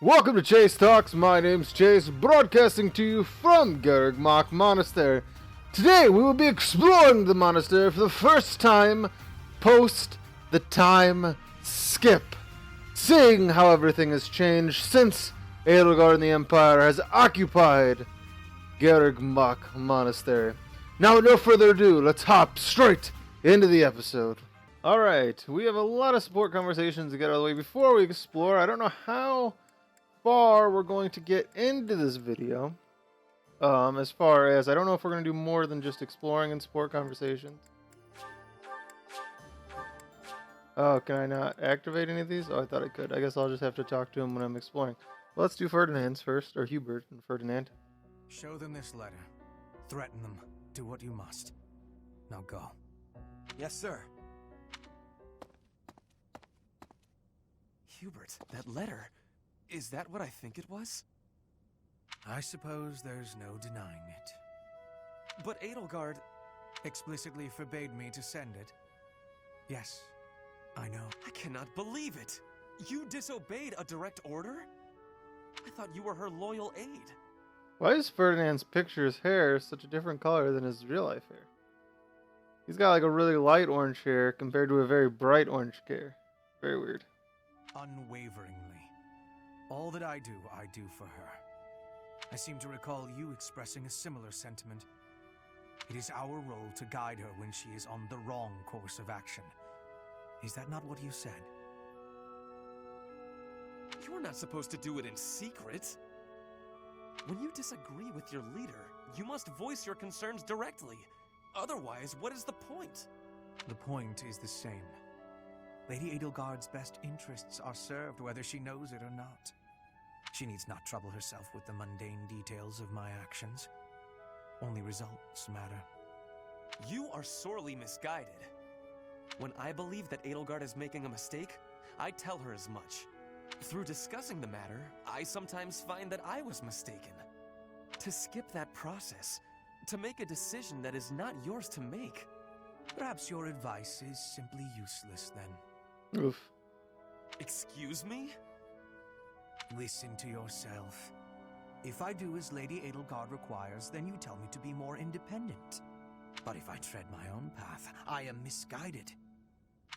Welcome to Chase Talks. My name's Chase, broadcasting to you from Garrigmach Monastery. Today we will be exploring the monastery for the first time post the time skip, seeing how everything has changed since Edelgard and the Empire has occupied Garrigmach Monastery. Now, with no further ado, let's hop straight into the episode. Alright, we have a lot of support conversations to get out of the way before we explore. I don't know how far we're going to get into this video. As far as, I don't know if we're going to do more than just exploring and support conversations. Oh, can I not activate any of these? Oh, I thought I could. I guess I'll just have to talk to him when I'm exploring. Well, let's do Ferdinand's first, or Hubert and Ferdinand. Show them this letter. Threaten them. Do what you must. Now go. Yes, sir. Hubert, that letter. Is that what I think it was? I suppose there's no denying it. But Edelgard Explicitly forbade me to send it. Yes, I know. I cannot believe it! You disobeyed a direct order? I thought you were her loyal aide. Why is Ferdinand's picture's hair such a different color than his real life hair? He's got like a really light orange hair compared to a very bright orange hair. Very weird. Unwaveringly. All that I do for her. I seem to recall you expressing a similar sentiment. It is our role to guide her when she is on the wrong course of action. Is that not what you said? You're not supposed to do it in secret. When you disagree with your leader, you must voice your concerns directly. Otherwise, what is the point? The point is the same. Lady Edelgard's best interests are served whether she knows it or not. She needs not trouble herself with the mundane details of my actions. Only results matter. You are sorely misguided. When I believe that Edelgard is making a mistake, I tell her as much. Through discussing the matter, I sometimes find that I was mistaken. To skip that process, to make a decision that is not yours to make. Perhaps your advice is simply useless then. Oof. Excuse me? Listen to yourself. If I do as Lady Edelgard requires, then you tell me to be more independent. But if I tread my own path, I am misguided.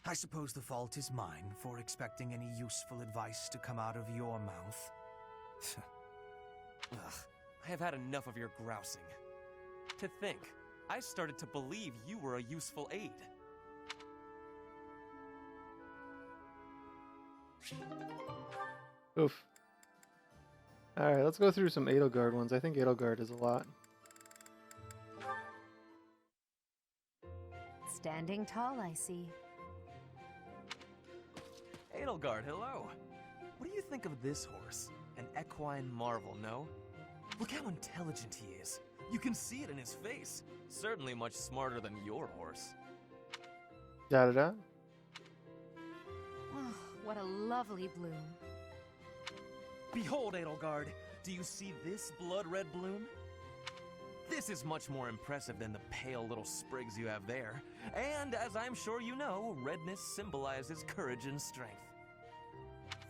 I suppose the fault is mine for expecting any useful advice to come out of your mouth. Ugh, I have had enough of your grousing. To think, I started to believe you were a useful aide. Oof. Alright, let's go through some Edelgard ones. I think Edelgard is a lot. Standing tall, I see. Edelgard, hello. What do you think of this horse? An equine marvel, no? Look how intelligent he is. You can see it in his face. Certainly much smarter than your horse. Da-da-da. Oh, what a lovely bloom. Behold, Edelgard. Do you see this blood-red bloom? This is much more impressive than the pale little sprigs you have there. And, as I'm sure you know, redness symbolizes courage and strength.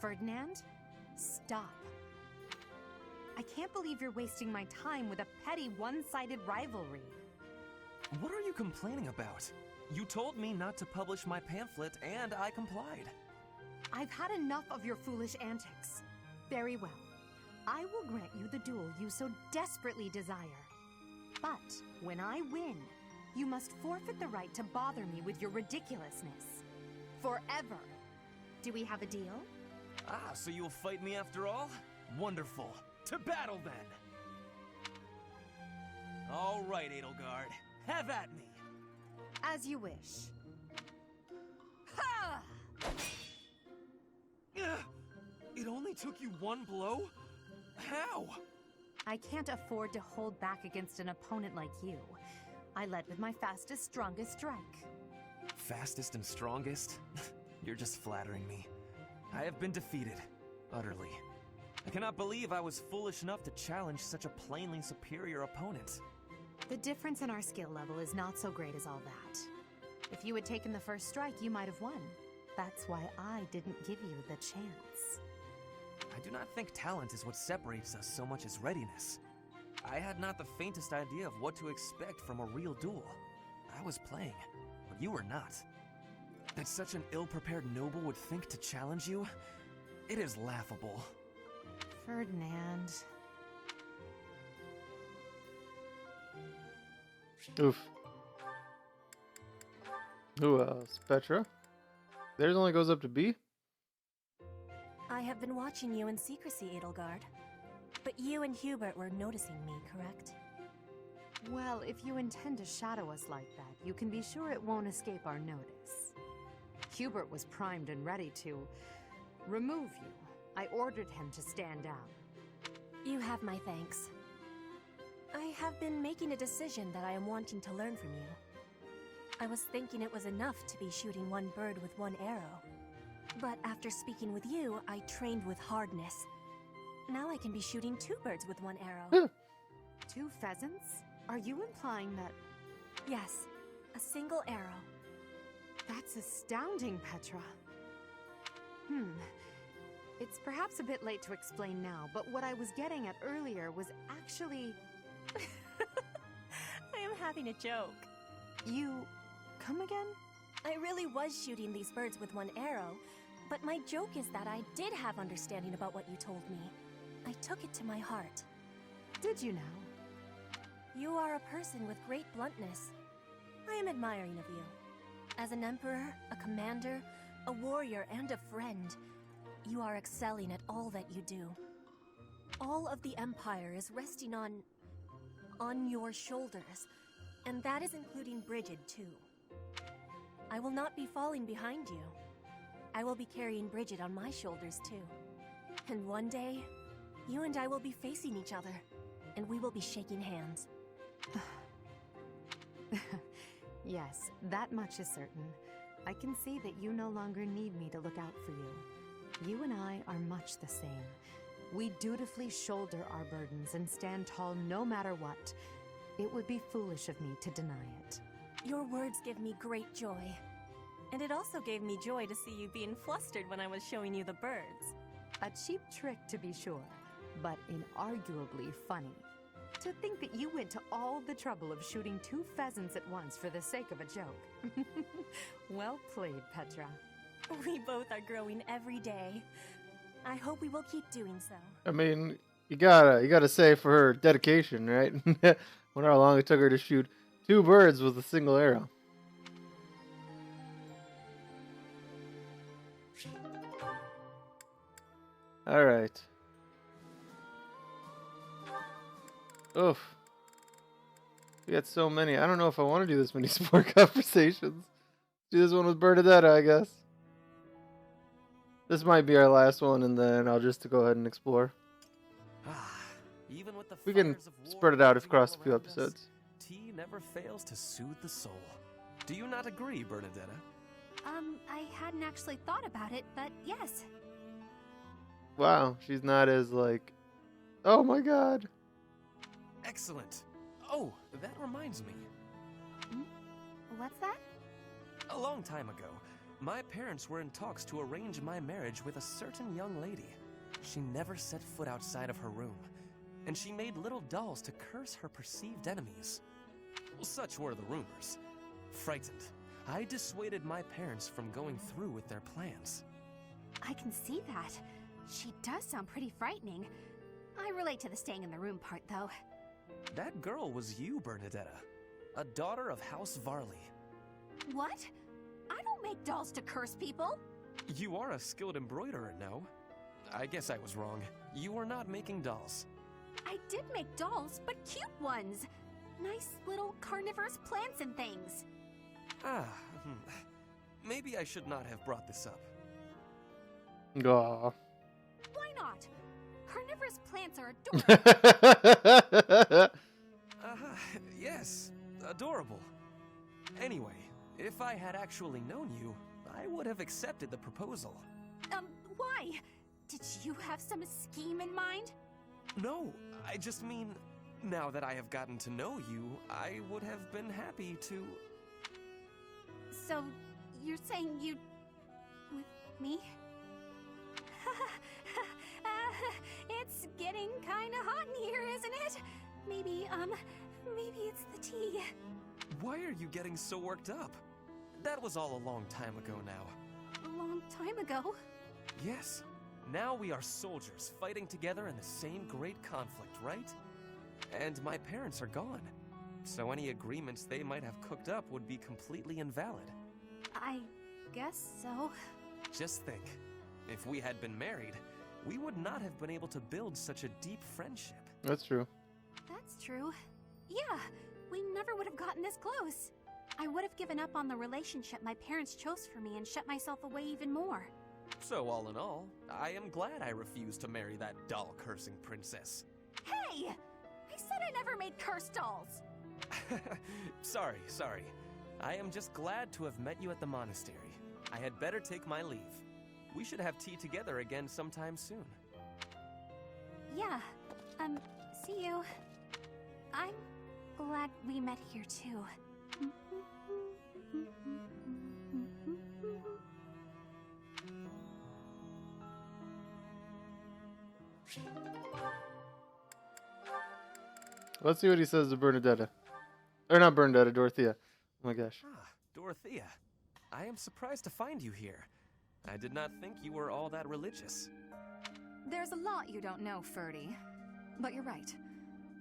Ferdinand, stop. I can't believe you're wasting my time with a petty, one-sided rivalry. What are you complaining about? You told me not to publish my pamphlet, and I complied. I've had enough of your foolish antics. Very well. I will grant you the duel you so desperately desire. But when I win, you must forfeit the right to bother me with your ridiculousness. Forever. Do we have a deal? Ah, so you'll fight me after all? Wonderful. To battle, then! All right, Edelgard. Have at me! As you wish. Ha! It only took you one blow? How? I can't afford to hold back against an opponent like you. I led with my fastest, strongest strike. Fastest and strongest? You're just flattering me. I have been defeated. Utterly. I cannot believe I was foolish enough to challenge such a plainly superior opponent. The difference in our skill level is not so great as all that. If you had taken the first strike, you might have won. That's why I didn't give you the chance. I do not think talent is what separates us so much as readiness. I had not the faintest idea of what to expect from a real duel. I was playing, but you were not. That such an ill-prepared noble would think to challenge you? It is laughable. Ferdinand. Oof. Who else? Petra? Theirs only goes up to B? I have been watching you in secrecy, Edelgard. But you and Hubert were noticing me, correct? Well, if you intend to shadow us like that, you can be sure it won't escape our notice. Hubert was primed and ready to remove you. I ordered him to stand down. You have my thanks. I have been making a decision that I am wanting to learn from you. I was thinking it was enough to be shooting one bird with one arrow. But after speaking with you, I trained with hardness. Now I can be shooting 2 birds with 1 arrow. 2 pheasants? Are you implying that... Yes, a single arrow. That's astounding, Petra. It's perhaps a bit late to explain now, but what I was getting at earlier was actually... I am having a joke. You... come again? I really was shooting these birds with 1 arrow, but my joke is that I did have understanding about what you told me. I took it to my heart. Did you now? You are a person with great bluntness. I am admiring of you. As an emperor, a commander, a warrior, and a friend, you are excelling at all that you do. All of the Empire is resting on your shoulders, and that is including Brigid, too. I will not be falling behind you. I will be carrying Brigid on my shoulders, too. And one day, you and I will be facing each other, and we will be shaking hands. Yes, that much is certain. I can see that you no longer need me to look out for you. You and I are much the same. We dutifully shoulder our burdens and stand tall no matter what. It would be foolish of me to deny it. Your words give me great joy. And it also gave me joy to see you being flustered when I was showing you the birds. A cheap trick, to be sure, but inarguably funny. To think that you went to all the trouble of shooting 2 pheasants at once for the sake of a joke. Well played, Petra. We both are growing every day. I hope we will keep doing so. I mean, you gotta say for her dedication, right? Wonder how long it took her to shoot 2 birds with a single arrow. Alright. Oof. We got so many. I don't know if I want to do this many sport conversations. Do this one with Bernadetta, I guess. This might be our last one, and then I'll just go ahead and explore. Even with the We can fires of war spread it out raging across all a few around us, episodes. tea never fails to soothe the soul. Do you not agree, Bernadetta? I hadn't actually thought about it, but yes. Wow, she's not as like... Oh my god. Excellent. Oh, that reminds me. What's that? A long time ago, my parents were in talks to arrange my marriage with a certain young lady. She never set foot outside of her room, and she made little dolls to curse her perceived enemies. Such were the rumors. Frightened, I dissuaded my parents from going through with their plans. I can see that. She does sound pretty frightening. I relate to the staying in the room part, though. That girl was you, Bernadetta, a daughter of House Varley. What? I don't make dolls to curse people. You are a skilled embroiderer, no? I guess I was wrong. You were not making dolls. I did make dolls, but cute ones. Nice little carnivorous plants and things. Maybe I should not have brought this up. Aw. Why not? Carnivorous plants are adorable. Yes, adorable. Anyway, if I had actually known you, I would have accepted the proposal. Why? Did you have some scheme in mind? No, I just mean, now that I have gotten to know you, I would have been happy to... So, you're saying you'd... with me? It's getting kinda hot in here, isn't it? Maybe it's the tea. Why are you getting so worked up? That was all a long time ago now. A long time ago? Yes. Now we are soldiers fighting together in the same great conflict, right? And my parents are gone. So any agreements they might have cooked up would be completely invalid. I guess so. Just think, if we had been married, we would not have been able to build such a deep friendship. That's true. That's true. Yeah, we never would have gotten this close. I would have given up on the relationship my parents chose for me and shut myself away even more. So all in all, I am glad I refused to marry that doll-cursing princess. Hey! I said I never made curse dolls! Sorry. I am just glad to have met you at the monastery. I had better take my leave. We should have tea together again sometime soon. Yeah, see you. I'm glad we met here too. Let's see what he says to Bernadetta. Or not Bernadetta, Dorothea. Oh my gosh. Ah, Dorothea. I am surprised to find you here. I did not think you were all that religious. There's a lot you don't know, Ferdy. But you're right.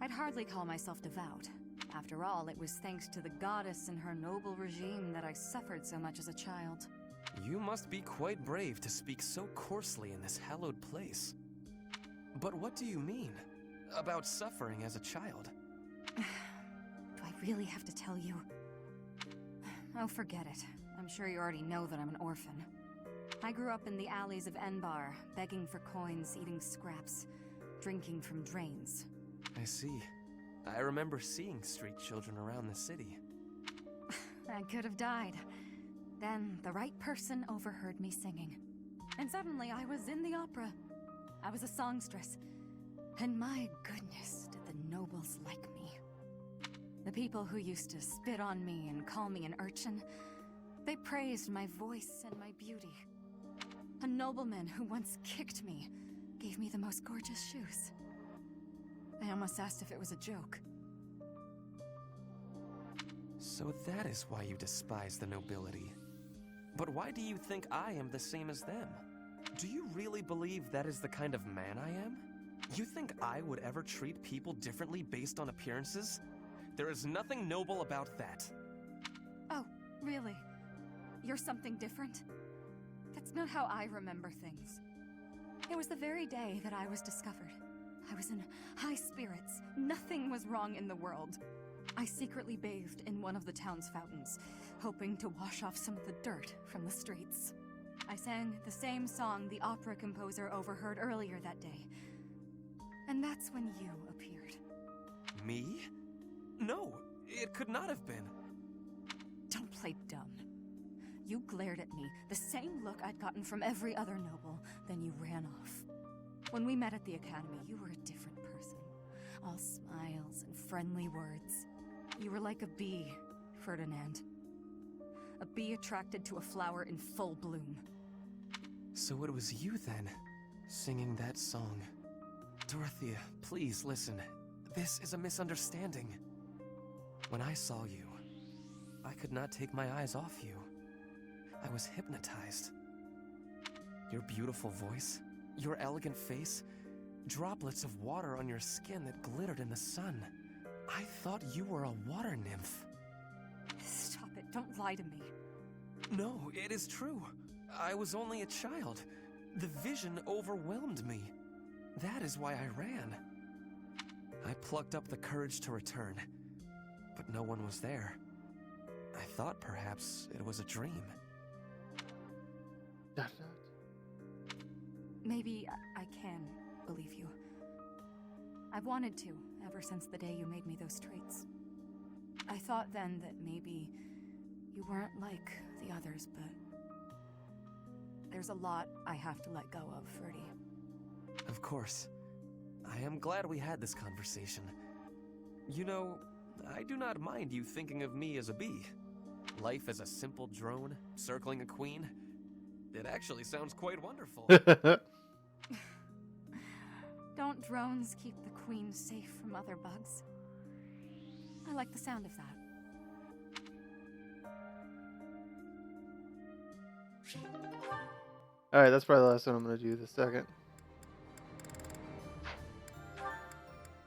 I'd hardly call myself devout. After all, it was thanks to the goddess and her noble regime that I suffered so much as a child. You must be quite brave to speak so coarsely in this hallowed place. But what do you mean about suffering as a child? Do I really have to tell you? Oh, forget it. I'm sure you already know that I'm an orphan. I grew up in the alleys of Enbar, begging for coins, eating scraps, drinking from drains. I see. I remember seeing street children around the city. I could have died. Then the right person overheard me singing. And suddenly I was in the opera. I was a songstress. And my goodness, did the nobles like me. The people who used to spit on me and call me an urchin, they praised my voice and my beauty. A nobleman who once kicked me gave me the most gorgeous shoes. I almost asked if it was a joke. So that is why you despise the nobility. But why do you think I am the same as them? Do you really believe that is the kind of man I am? You think I would ever treat people differently based on appearances? There is nothing noble about that. Oh, really? You're something different? That's not how I remember things. It was the very day that I was discovered. I was in high spirits. Nothing was wrong in the world. I secretly bathed in one of the town's fountains, hoping to wash off some of the dirt from the streets. I sang the same song the opera composer overheard earlier that day. And that's when you appeared. Me? No, it could not have been. Don't play dumb. You glared at me, the same look I'd gotten from every other noble, then you ran off. When we met at the academy, you were a different person. All smiles and friendly words. You were like a bee, Ferdinand. A bee attracted to a flower in full bloom. So it was you then, singing that song. Dorothea, please listen. This is a misunderstanding. When I saw you, I could not take my eyes off you. I was hypnotized. Your beautiful voice, your elegant face, droplets of water on your skin that glittered in the sun. I thought you were a water nymph. Stop it, don't lie to me. No, it is true. I was only a child. The vision overwhelmed me. That is why I ran. I plucked up the courage to return, but no one was there. I thought perhaps it was a dream. Maybe I can believe you. I've wanted to, ever since the day you made me those traits. I thought then that maybe you weren't like the others, but there's a lot I have to let go of, Ferdy. Of course. I am glad we had this conversation. You know, I do not mind you thinking of me as a bee. Life as a simple drone, circling a queen. It actually sounds quite wonderful. Don't drones keep the queen safe from other bugs? I like the sound of that. Alright, that's probably the last one I'm going to do this second.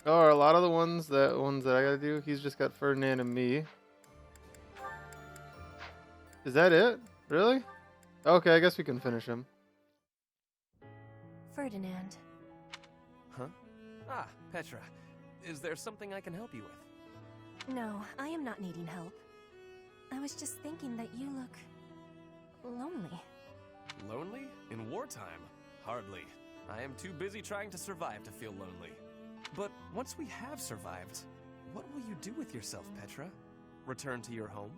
Oh, a lot of the ones that I gotta do, he's just got Ferdinand and me. Is that it? Really? Okay, I guess we can finish him. Ferdinand. Huh? Ah, Petra. Is there something I can help you with? No, I am not needing help. I was just thinking that you look... lonely. Lonely? In wartime? Hardly. I am too busy trying to survive to feel lonely. But once we have survived, what will you do with yourself, Petra? Return to your home?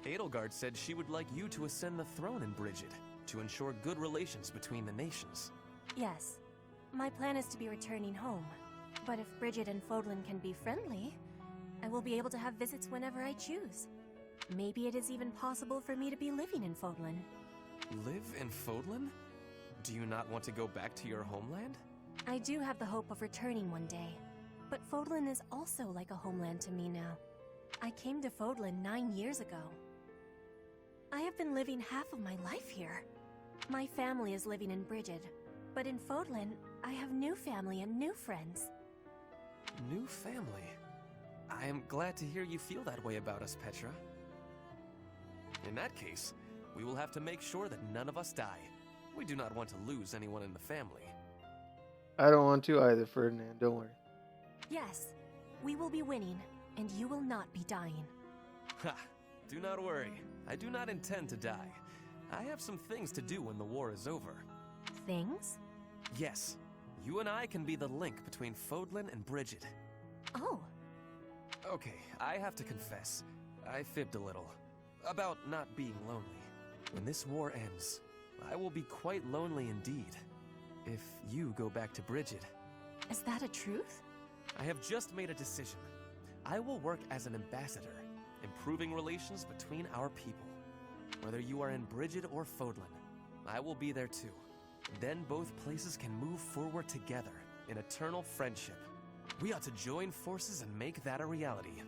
Edelgard said she would like you to ascend the throne in Brigid, to ensure good relations between the nations. Yes. My plan is to be returning home. But if Brigid and Fodlan can be friendly, I will be able to have visits whenever I choose. Maybe it is even possible for me to be living in Fodlan. Live in Fodlan? Do you not want to go back to your homeland? I do have the hope of returning one day. But Fodlan is also like a homeland to me now. I came to Fodlan 9 years ago. I have been living half of my life here. My family is living in Brigid, but in Fodlan, I have new family and new friends. New family? I am glad to hear you feel that way about us, Petra. In that case, we will have to make sure that none of us die. We do not want to lose anyone in the family. I don't want to either, Ferdinand. Don't worry. Yes, we will be winning, and you will not be dying. Ha! Do not worry. I do not intend to die. I have some things to do when the war is over. Things? Yes. You and I can be the link between Fodlan and Brigid. Oh. Okay, I have to confess. I fibbed a little. About not being lonely. When this war ends, I will be quite lonely indeed. If you go back to Brigid. Is that a truth? I have just made a decision. I will work as an ambassador, improving relations between our people. Whether you are in Brigid or Fodlan, I will be there too. Then both places can move forward together in eternal friendship. We ought to join forces and make that a reality.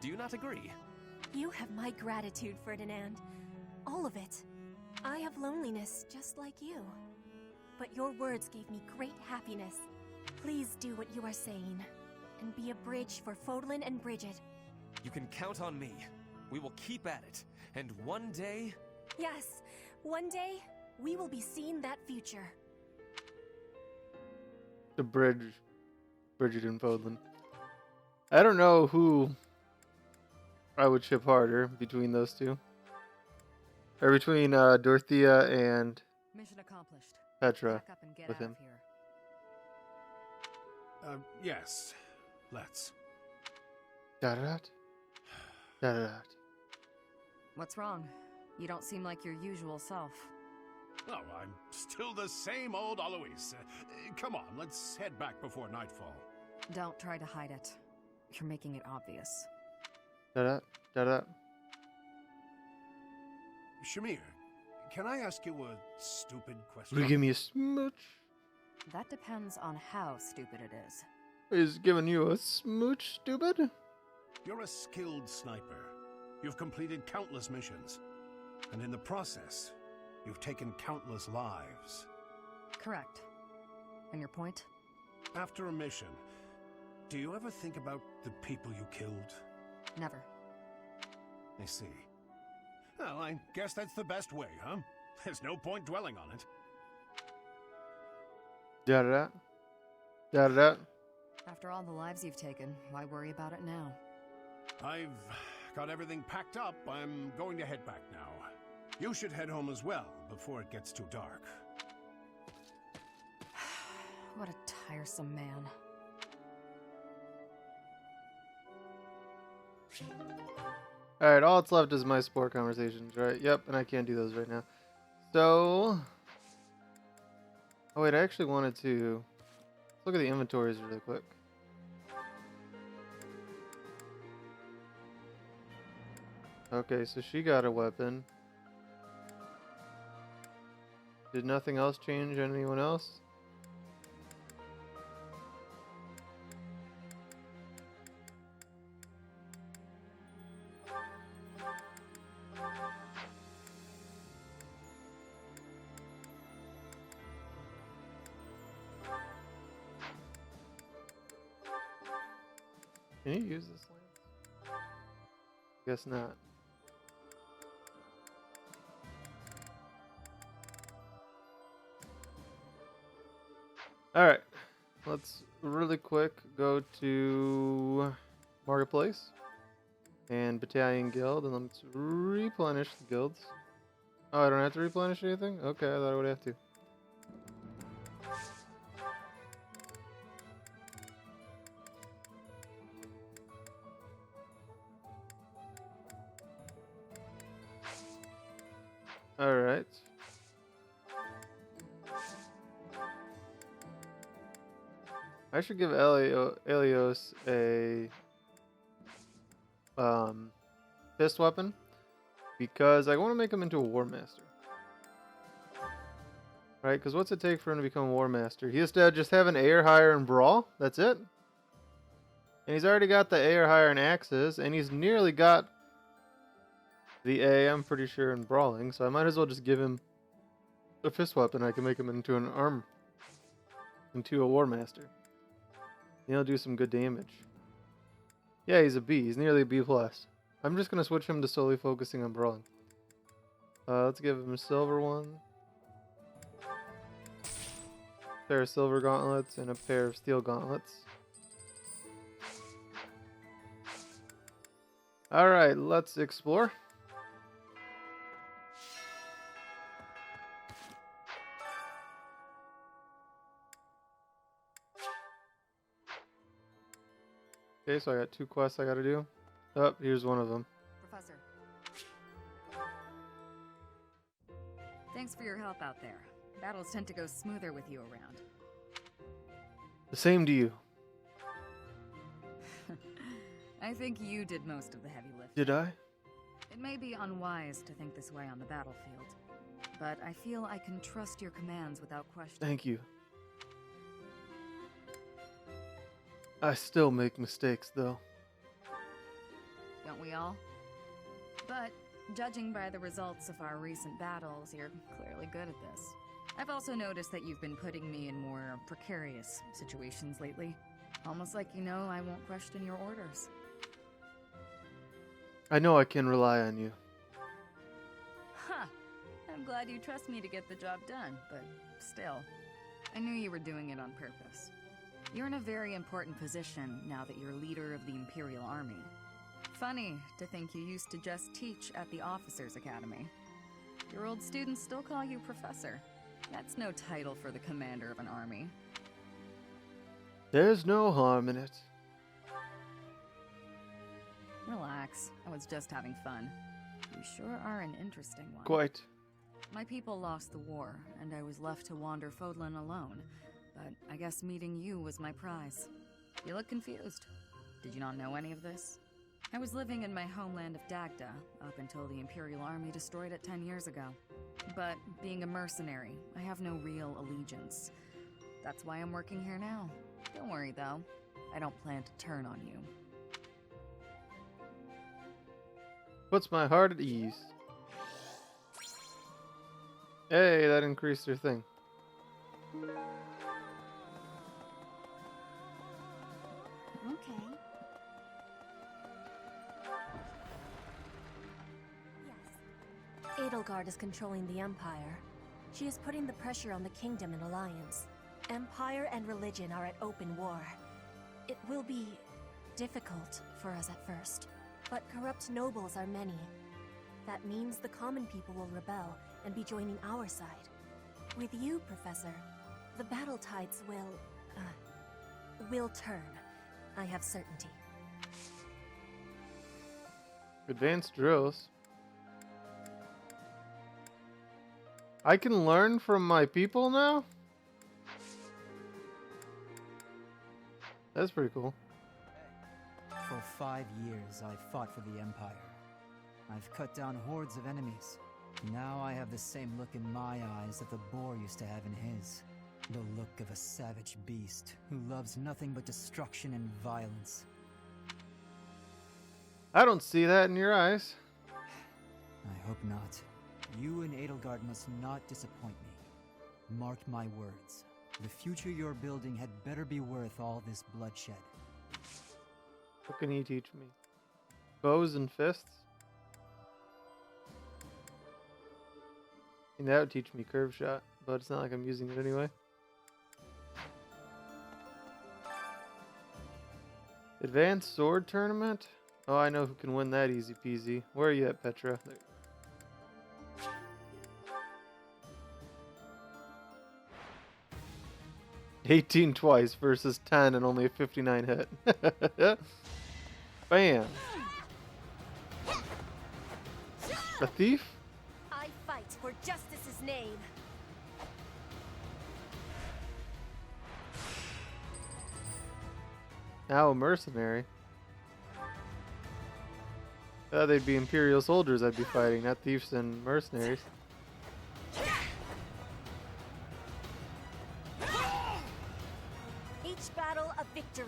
Do you not agree? You have my gratitude, Ferdinand. All of it. I have loneliness just like you. But your words gave me great happiness. Please do what you are saying, and be a bridge for Fodlan and Brigid. You can count on me. We will keep at it, and one day... Yes, one day, we will be seeing that future. The bridge. Brigid and Fodlan. I don't know who I would ship harder between those two. Or between Dorothea and Mission accomplished. Petra Pack up and get with out him. of here. Yes. Let's. Da-da-da. Da-da-da. What's wrong? You don't seem like your usual self. Oh, I'm still the same old Alois. Come on, let's head back before nightfall. Don't try to hide it. You're making it obvious. Da-da. Da-da. Shamir, can I ask you a stupid Will question? you give me a smooch? That depends on how stupid it is. He's giving you a smooch, stupid? You're a skilled sniper. You've completed countless missions. And in the process, you've taken countless lives. Correct. And your point? After a mission, do you ever think about the people you killed? Never. I see. Well, I guess that's the best way, huh? There's no point dwelling on it. Da-da-da. Da-da-da. After all the lives you've taken, why worry about it now? I've got everything packed up. I'm going to head back now. You should head home as well, before it gets too dark. What a tiresome man. Alright, all that's left is my sport conversations, right? Yep, and I can't do those right now. So... Oh wait, I actually wanted to... Let's look at the inventories really quick. Okay, so she got a weapon. Did nothing else change? Anyone else? Can you use this lance? Guess not. Alright. Let's really quick go to Marketplace and Battalion Guild, and let's replenish the guilds. Oh, I don't have to replenish anything? Okay, I thought I would have to. Alright. I should give Elios a fist weapon because I want to make him into a War Master. Right? Because what's it take for him to become a War Master? He has to just have an Air higher and Brawl. That's it. And he's already got the Air higher and Axes, and he's nearly got the A, I'm pretty sure, in Brawling. So I might as well just give him a fist weapon. I can make him into an into a War Master. He'll do some good damage. Yeah, he's a B. He's nearly a B+. I'm just going to switch him to solely focusing on Brawling. Let's give him a silver one. A pair of silver gauntlets and a pair of steel gauntlets. Alright, let's explore. Okay, so I got 2 quests I gotta do. Oh, here's one of them. Professor. Thanks for your help out there. Battles tend to go smoother with you around. The same to you. I think you did most of the heavy lifting. Did I? It may be unwise to think this way on the battlefield, but I feel I can trust your commands without question. Thank you. I still make mistakes, though. Don't we all? But, judging by the results of our recent battles, you're clearly good at this. I've also noticed that you've been putting me in more precarious situations lately. Almost like you know I won't question your orders. I know I can rely on you. Huh. I'm glad you trust me to get the job done, but still. I knew you were doing it on purpose. You're in a very important position now that you're leader of the Imperial Army. Funny to think you used to just teach at the Officers' Academy. Your old students still call you Professor. That's no title for the commander of an army. There's no harm in it. Relax, I was just having fun. You sure are an interesting one. Quite. My people lost the war, and I was left to wander Fodlan alone. But I guess meeting you was my prize. You look confused. Did you not know any of this? I was living in my homeland of Dagda up until the Imperial Army destroyed it 10 years ago. But being a mercenary, I have no real allegiance. That's why I'm working here now. Don't worry though, I don't plan to turn on you. Puts my heart at ease. Hey, that increased their thing. Okay. Yes. Edelgard is controlling the Empire. She is putting the pressure on the kingdom and alliance. Empire and religion are at open war. It will be difficult for us at first, but corrupt nobles are many. That means the common people will rebel and be joining our side. With you, Professor, the battle tides will turn. I have certainty. Advanced drills. I can learn from my people now? That's pretty cool. For 5 years, I've fought for the Empire. I've cut down hordes of enemies. Now I have the same look in my eyes that the boar used to have in his. The look of a savage beast who loves nothing but destruction and violence. I don't see that in your eyes. I hope not. You and Edelgard must not disappoint me. Mark my words. The future you're building had better be worth all this bloodshed. What can he teach me? Bows and fists? I mean, that would teach me curve shot, but it's not like I'm using it anyway. Advanced sword tournament? Oh, I know who can win that easy peasy. Where are you at, Petra? There. 18 twice versus 10 and only a 59 hit. Bam. A thief? I fight for justice's name. Now a mercenary. They'd be Imperial soldiers I'd be fighting, not thieves and mercenaries. Each battle a victory.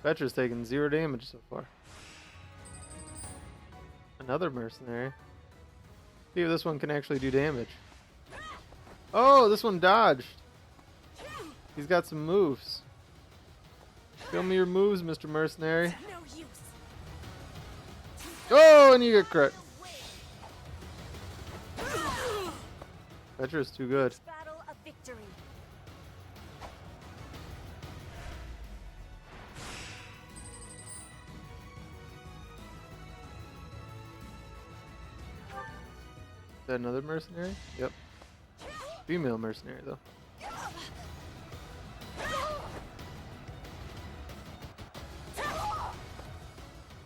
Petra's taken 0 damage so far. Another mercenary. See if this one can actually do damage. Oh, this one dodged. He's got some moves. Show me your moves, Mr. Mercenary. No use. Oh, and you get crit. Petra's too good. Each battle a victory. Is that another mercenary? Yep. Female mercenary, though.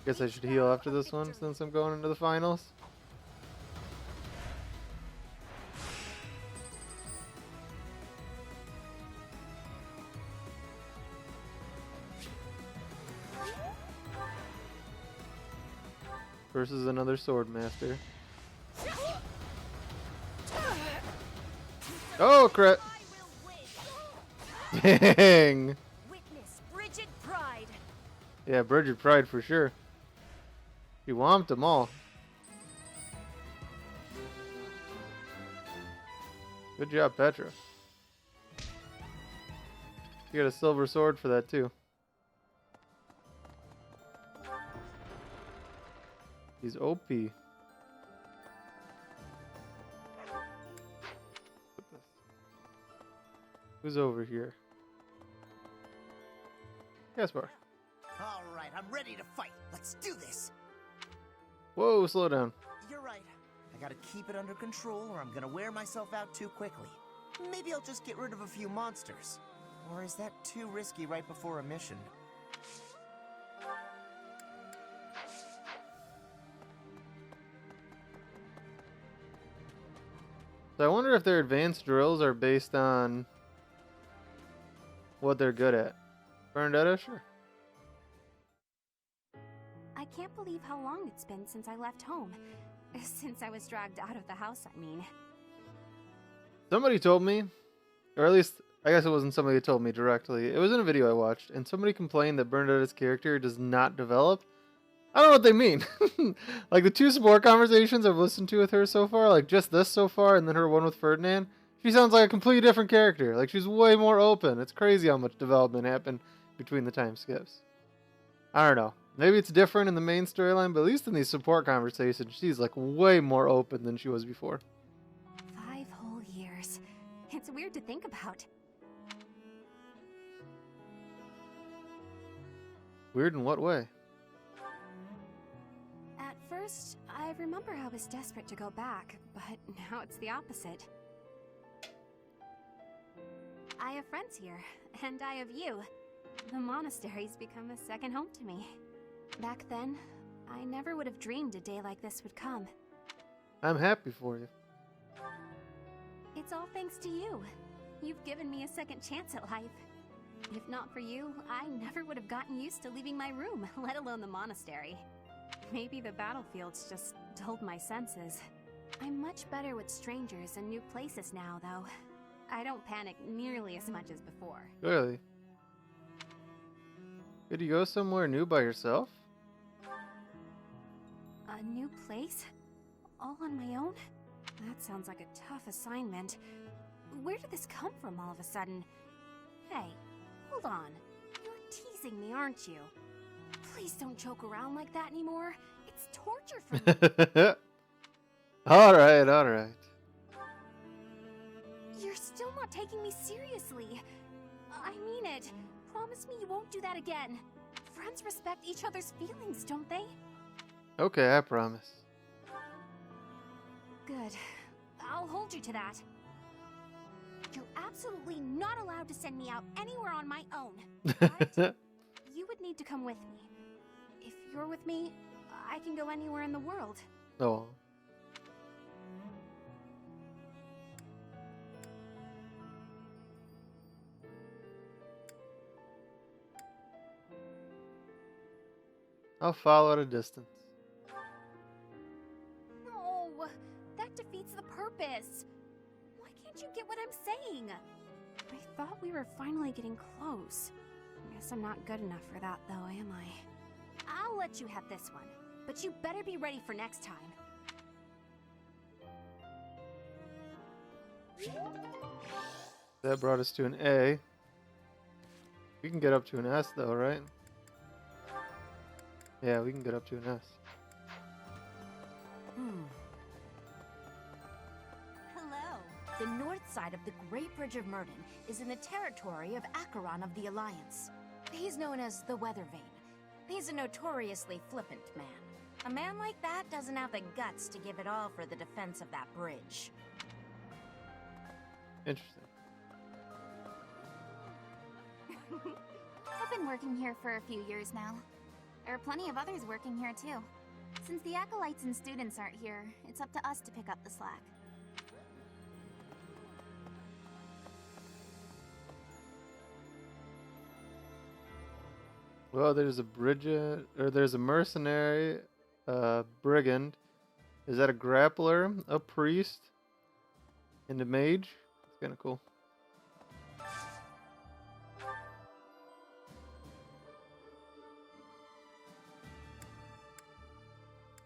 Guess I should heal after this one since I'm going into the finals. Versus another sword master. Oh, crit! Dang! Witness Bridget Pride. Yeah, Bridget Pride for sure. She whomped them all. Good job, Petra. You got a silver sword for that too. He's OP. Who's over here? Gaspar. All right, I'm ready to fight. Let's do this. Whoa, slow down. You're right. I gotta keep it under control or I'm gonna wear myself out too quickly. Maybe I'll just get rid of a few monsters. Or is that too risky right before a mission? So I wonder if their advanced drills are based on what they're good at. Bernadetta, sure. I can't believe how long it's been since I left home. Since I was dragged out of the house, I mean. Somebody told me, or at least I guess it wasn't somebody that told me directly. It was in a video I watched, and somebody complained that Bernadetta's character does not develop. I don't know what they mean. Like the 2 support conversations I've listened to with her so far, like just this so far, and then her one with Ferdinand, she sounds like a completely different character. Like she's way more open. It's crazy how much development happened between the time skips. I don't know. Maybe it's different in the main storyline, but at least in these support conversations, she's like way more open than she was before. 5 whole years. It's weird to think about. Weird in what way? At first, I remember I was desperate to go back, but now it's the opposite. I have friends here, and I have you. The monastery's become a second home to me. Back then, I never would have dreamed a day like this would come. I'm happy for you. It's all thanks to you. You've given me a second chance at life. If not for you, I never would have gotten used to leaving my room, let alone the monastery. Maybe the battlefields just dulled my senses. I'm much better with strangers and new places now, though. I don't panic nearly as much as before. Really? Could you go somewhere new by yourself? A new place? All on my own? That sounds like a tough assignment. Where did this come from all of a sudden? Hey, hold on. You're teasing me, aren't you? Please don't joke around like that anymore. It's torture for me. Alright, alright. You're still not taking me seriously. I mean it. Promise me you won't do that again. Friends respect each other's feelings, don't they? Okay, I promise. Good. I'll hold you to that. You're absolutely not allowed to send me out anywhere on my own. But you would need to come with me. If you're with me, I can go anywhere in the world. Oh. I'll follow at a distance. No, that defeats the purpose. Why can't you get what I'm saying? I thought we were finally getting close. Guess I'm not good enough for that, though, am I? I'll let you have this one, but you better be ready for next time. That brought us to an A. We can get up to an S, though, right? Yeah, we can get up to an S. Hello. The north side of the Great Bridge of Myrden is in the territory of Acheron of the Alliance. He's known as the Weather Vane. He's a notoriously flippant man. A man like that doesn't have the guts to give it all for the defense of that bridge. Interesting. I've been working here for a few years now. There are plenty of others working here too. Since the acolytes and students aren't here, it's up to us to pick up the slack. Well, there's there's a mercenary, brigand. Is that a grappler, a priest, and a mage? It's kind of cool.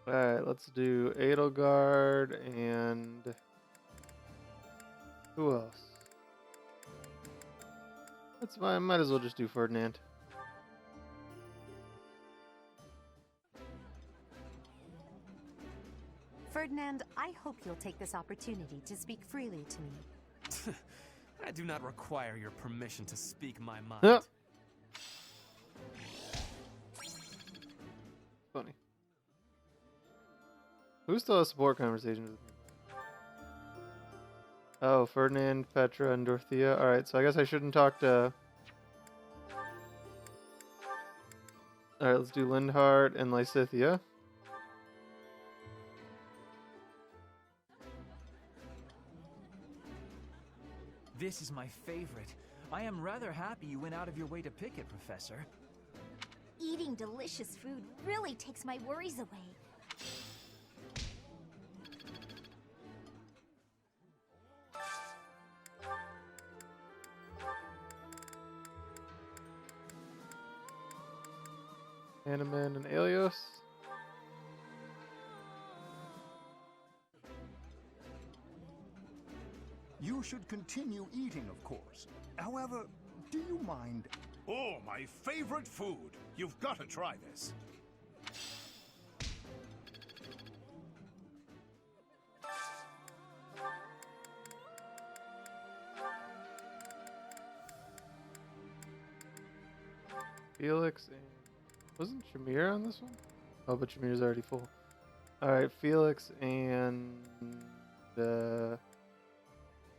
Alright, let's do Edelgard and who else? Might as well just do Ferdinand. Ferdinand, I hope you'll take this opportunity to speak freely to me. I do not require your permission to speak my mind. Huh. Funny. Who still has support conversations with me? Oh, Ferdinand, Petra, and Dorothea. Alright, so I guess I shouldn't talk to... Alright, let's do Lindhart and Lysithea. This is my favorite. I am rather happy you went out of your way to pick it, Professor. Eating delicious food really takes my worries away. Animan and Aelios. You should continue eating, of course. However, do you mind? Oh, my favorite food! You've got to try this. Felix and... Wasn't Shamir on this one? Oh, but Shamir's already full. Alright, Felix and...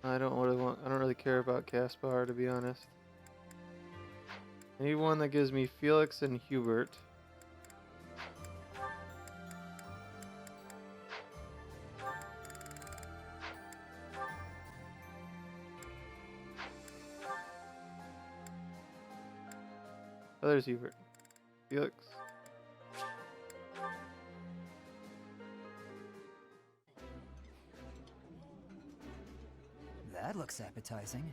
I don't really care about Caspar, to be honest. I need one that gives me Felix and Hubert. Oh, there's Hubert. Felix. That looks appetizing.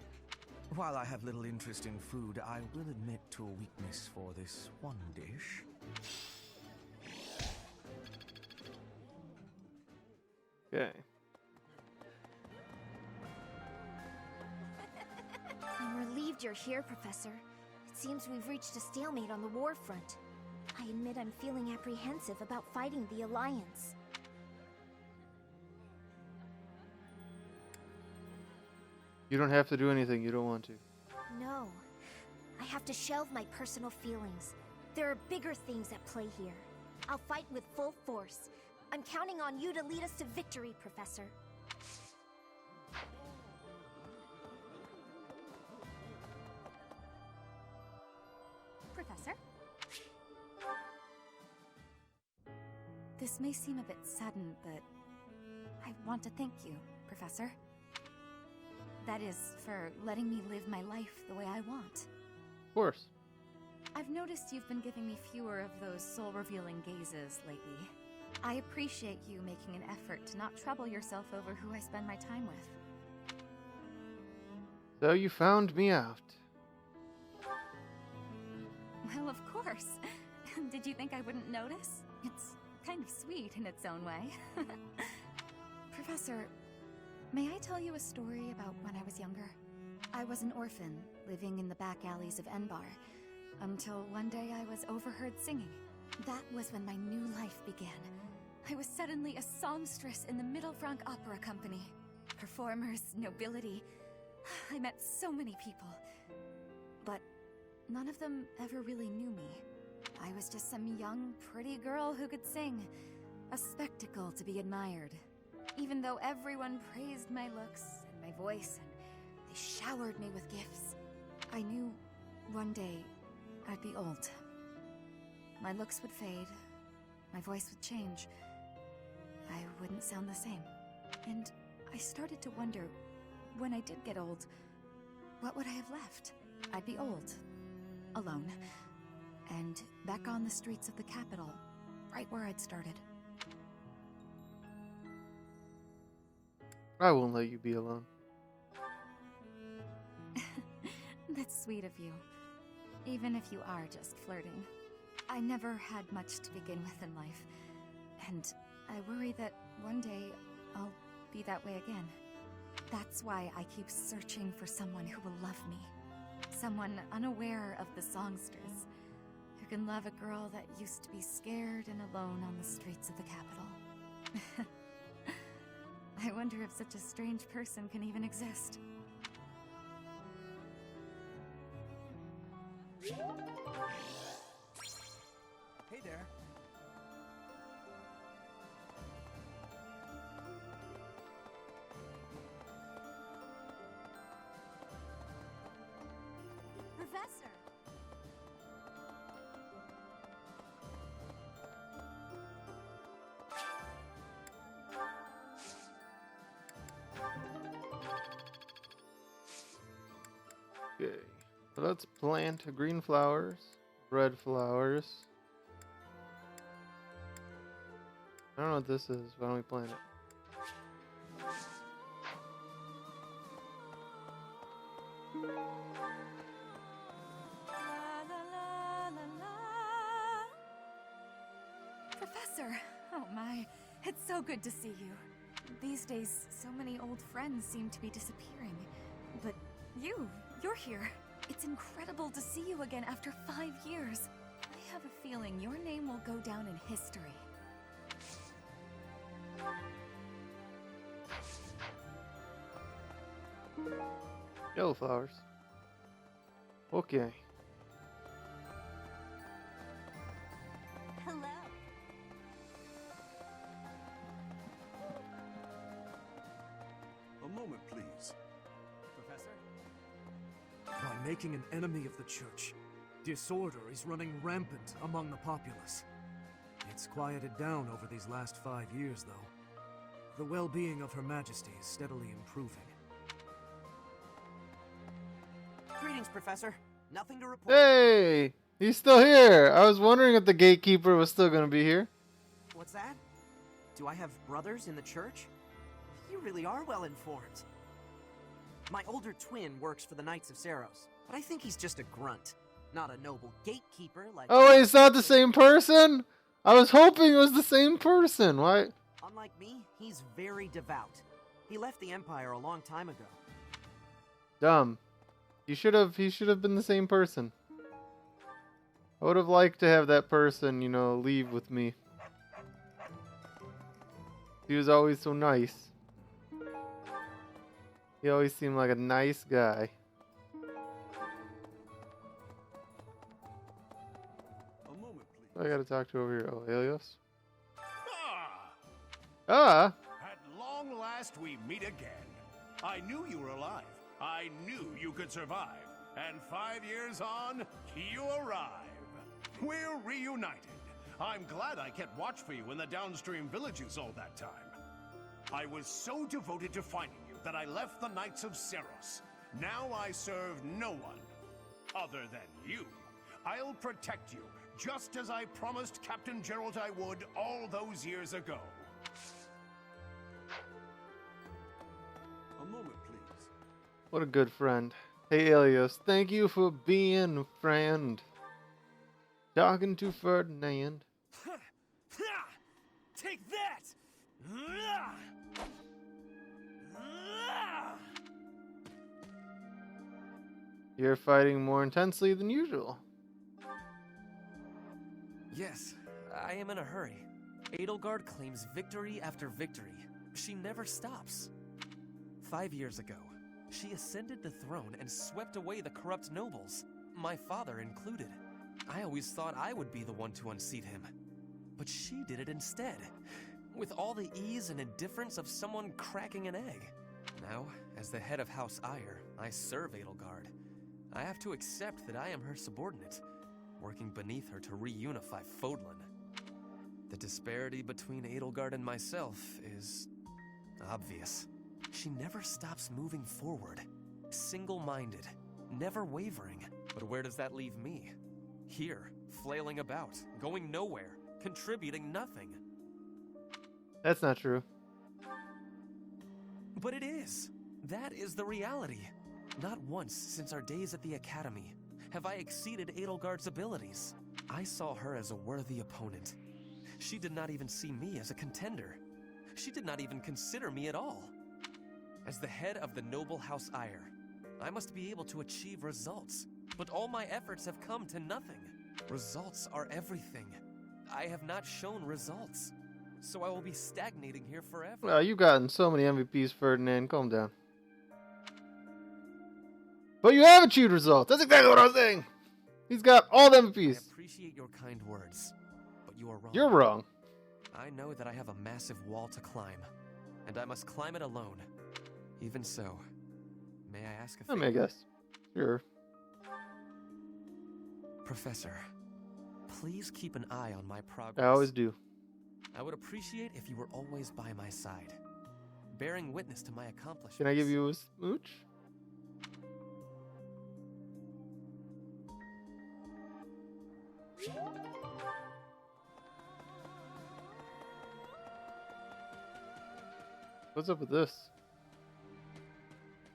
While I have little interest in food, I will admit to a weakness for this one dish. Okay. I'm relieved you're here, Professor. It seems we've reached a stalemate on the war front. I admit I'm feeling apprehensive about fighting the Alliance. You don't have to do anything you don't want to. No. I have to shelve my personal feelings. There are bigger things at play here. I'll fight with full force. I'm counting on you to lead us to victory, Professor. Professor? This may seem a bit sudden, but I want to thank you, Professor. That is, for letting me live my life the way I want. Of course. I've noticed you've been giving me fewer of those soul-revealing gazes lately. I appreciate you making an effort to not trouble yourself over who I spend my time with. So you found me out. Well, of course. Did you think I wouldn't notice? It's kind of sweet in its own way. Professor, may I tell you a story about when I was younger? I was an orphan, living in the back alleys of Enbar, until one day I was overheard singing. That was when my new life began. I was suddenly a songstress in the Middle Frank Opera Company. Performers, nobility. I met so many people. But none of them ever really knew me. I was just some young, pretty girl who could sing. A spectacle to be admired. Even though everyone praised my looks and my voice, and they showered me with gifts, I knew one day I'd be old. My looks would fade, my voice would change. I wouldn't sound the same. And I started to wonder, when I did get old, what would I have left? I'd be old, alone, and back on the streets of the capital, right where I'd started. I won't let you be alone. That's sweet of you, even if you are just flirting. I never had much to begin with in life, and I worry that one day I'll be that way again. That's why I keep searching for someone who will love me. Someone unaware of the songsters, who can love a girl that used to be scared and alone on the streets of the capital. I wonder if such a strange person can even exist. Hey there. Professor! Okay. So let's plant green flowers, red flowers. I don't know what this is. Why don't we plant it? Professor! Oh my, it's so good to see you. These days, so many old friends seem to be disappearing. But you're here. It's incredible to see you again after 5 years. I have a feeling your name will go down in history. Yellow flowers. Okay. Hello. A moment, please. Professor? By making an enemy of the church, disorder is running rampant among the populace. It's quieted down over these last 5 years, though. The well-being of Her Majesty is steadily improving. Greetings, Professor. Nothing to report. Hey! He's still here! I was wondering if the gatekeeper was still gonna be here. What's that? Do I have brothers in the church? You really are well informed. My older twin works for the Knights of Saros, but I think he's just a grunt, not a noble gatekeeper like... Oh wait, it's not the same person? I was hoping it was the same person. Why? Unlike me, he's very devout. He left the Empire a long time ago. Dumb. He should have been the same person. I would have liked to have that person, you know, leave with me. He was always so nice. He always seemed like a nice guy. A moment, please. I gotta talk to over here. Oh, Helios? Ah! Ah! At long last we meet again. I knew you were alive. I knew you could survive. And 5 years on, you arrive. We're reunited. I'm glad I kept watch for you in the downstream villages all that time. I was so devoted to finding you that I left the Knights of Seros. Now I serve no one other than you. I'll protect you, just as I promised Captain Gerald I would all those years ago. A moment, please. What a good friend. Hey, Helios, thank you for being a friend. Talking to Ferdinand. Take that! You're fighting more intensely than usual. Yes, I am in a hurry. Edelgard claims victory after victory. She never stops. 5 years ago, she ascended the throne and swept away the corrupt nobles, my father included. I always thought I would be the one to unseat him. But she did it instead, with all the ease and indifference of someone cracking an egg. Now, as the head of House Ire, I serve Edelgard. I have to accept that I am her subordinate, working beneath her to reunify Fodlan. The disparity between Edelgard and myself is obvious. She never stops moving forward, single-minded, never wavering. But where does that leave me? Here, flailing about, going nowhere, contributing nothing. That's not true. But it is. That is the reality. Not once since our days at the Academy have I exceeded Edelgard's abilities. I saw her as a worthy opponent. She did not even see me as a contender. She did not even consider me at all. As the head of the noble House Ire, I must be able to achieve results. But all my efforts have come to nothing. Results are everything. I have not shown results. So I will be stagnating here forever. Well, you've gotten so many MVPs, Ferdinand. Calm down. But you have achieved results. That's exactly what I was saying. He's got all the MVPs. I appreciate your kind words, but you are wrong. You're wrong. I know that I have a massive wall to climb, and I must climb it alone. Even so, may I ask a favor? I guess. Sure. Professor, please keep an eye on my progress. I always do. I would appreciate if you were always by my side, bearing witness to my accomplishments. Can I give you a smooch? What's up with this?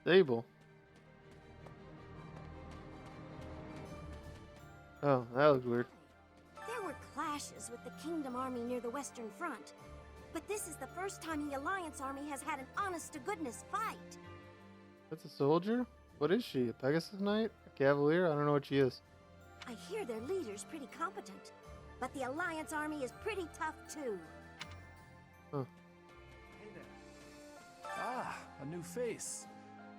Stable. Oh, that looks weird. There were clashes with the Kingdom Army near the Western Front, but this is the first time the Alliance Army has had an honest-to-goodness fight. That's a soldier? What is she? A Pegasus Knight? A Cavalier? I don't know what she is. I hear their leader's pretty competent, but the Alliance Army is pretty tough too. Huh. Hey there. Ah, a new face.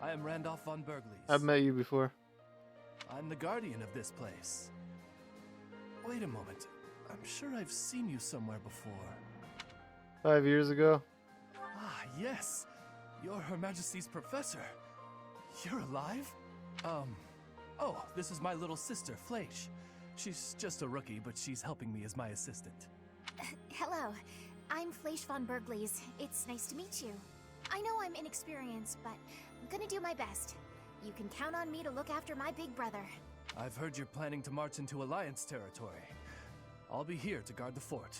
I am Randolph von Berglies. I've met you before. I'm the guardian of this place. Wait a moment. I'm sure I've seen you somewhere before. 5 years ago. Ah, yes. You're Her Majesty's professor. You're alive? Oh, this is my little sister, Fleisch. She's just a rookie, but she's helping me as my assistant. Hello, I'm Fleisch von Berglies. It's nice to meet you. I know I'm inexperienced, but I'm gonna do my best. You can count on me to look after my big brother. I've heard you're planning to march into Alliance territory. I'll be here to guard the fort.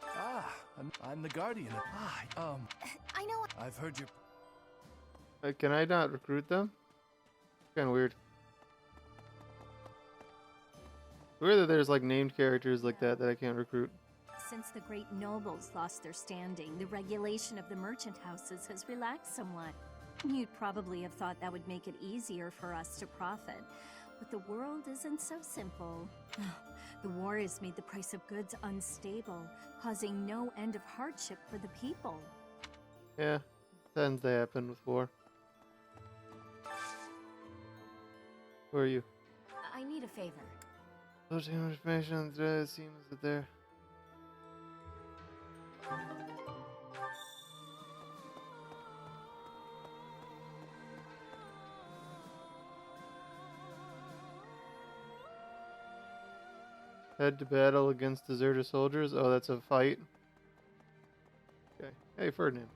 Ah, I'm the guardian of... I know... I've heard you're... Can I not recruit them? Kind of weird. Weird that there's like named characters like that I can't recruit. Since the great nobles lost their standing, the regulation of the merchant houses has relaxed somewhat. You'd probably have thought that would make it easier for us to profit. But the world isn't so simple. The war has made the price of goods unstable, causing no end of hardship for the people. Yeah, tends to happen with war. Who are you? I need a favor. Searching information on the thread, it seems that they're... Head to battle against deserter soldiers. Oh, that's a fight. Okay. Hey, Ferdinand.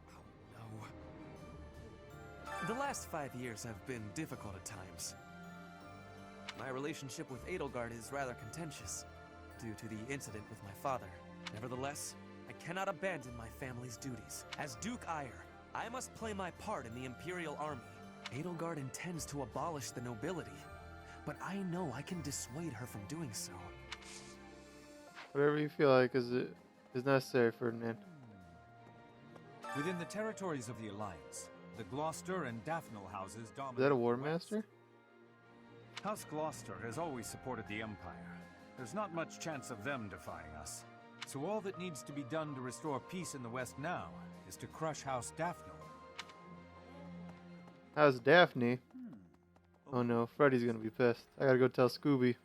The last 5 years have been difficult at times. My relationship with Edelgard is rather contentious, due to the incident with my father. Nevertheless, I cannot abandon my family's duties. As Duke Eyre, I must play my part in the Imperial Army. Edelgard intends to abolish the nobility, but I know I can dissuade her from doing so. Whatever you feel like is necessary, Ferdinand. Within the territories of the Alliance, the Gloucester and Daphne houses dominate. Is that a War Master? House Gloucester has always supported the Empire. There's not much chance of them defying us. So all that needs to be done to restore peace in the West now is to crush House Daphne. How's Daphne? Oh no, Freddy's gonna be pissed. I gotta go tell Scooby.